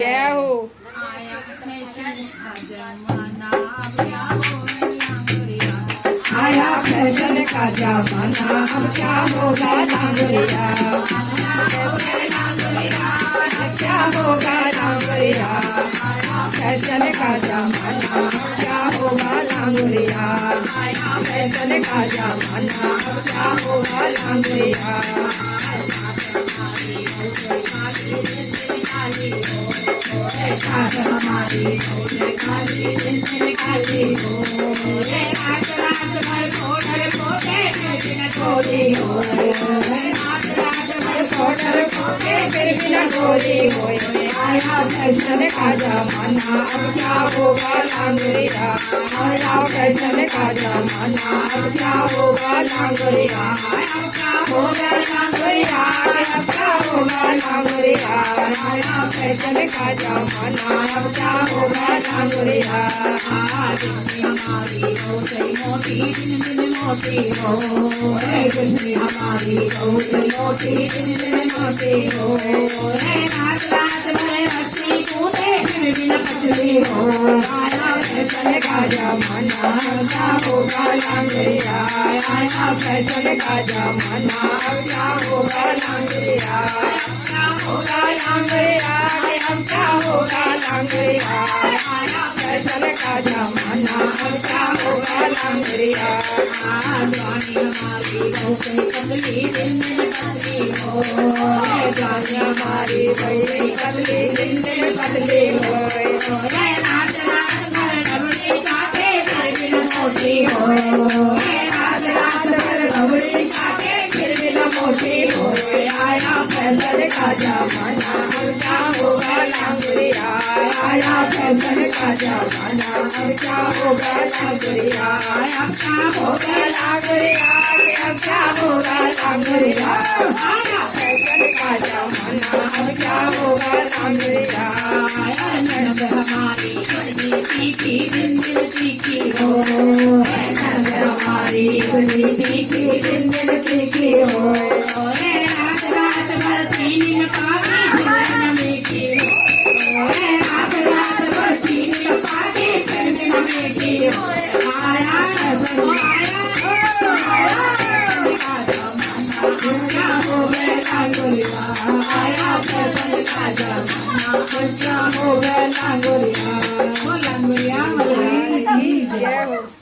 जय हो। आया फैशन का जमाना, अब क्या होगा डांगरिया, क्या होगा डांगरिया, फैशन का जमाना, क्या होगा डांगरिया, फैशन का जमाना, क्या होगा डांगरिया। हमारी काली काली हो रे, रात रात भर फोड़र फोड़े फिर गोरी हो, रात रात भर फोड़र फोड़े फिर गोरी हो। आया फैशन का जमाना, अब क्या होगा लांगरिया, आया फैशन का जमाना, अब क्या होगा लांगरिया, अब क्या होगा लांगरिया, अब क्या होगा लांगरिया, आया फैशन का जमाना, अब क्या होगा लांगरिया। हमारी बहुत मोटी दिन दिन मोटी हो, हमारी बहुत मोटी दिन दिन मोटी हो, रात रात भर हंसी कूदे फिर दिन पतली हो। आया फैशन का जमाना, अब क्या होगा लांगरिया, आया फैशन का जमाना, अब क्या होगा लांगरिया, क्या होगा लांगरिया, अब क्या होगा लांगरिया, आया फैशन का जमाना, अब क्या होगा लांगरिया। हमारी बहुत पतली दिन दिन पतली हो, जानी हमारी बहुत पतली दिन दिन पतली हो, रात रात भर डबड़ी काटे फिर दिन मोटी हो, रात रात भर डबड़ी काटे फिर दिन मोटी हो। आया फैशन का जमाना, अब क्या होगा लांगरिया, आया फैशन का जमाना, अब क्या होगा लांगरिया, अब क्या होगा लांगरिया, अब क्या होगा लांगरिया, आया फैशन का जमाना, अब क्या होगा लांगरिया। नंद हमारी बड़ी तीखी दिन दिन तीखी हो, नंद हमारी बड़ी तीखी दिन दिन तीखी हो, रात रात भर तीन पानी दिन मीठी हो, रात रात भर तीन पानी दिन मीठी हो। आया क्या हो गया लांगरिया, आया फैशन का जमाना, क्या हो गया लांगरिया, लांगरिया जय हो।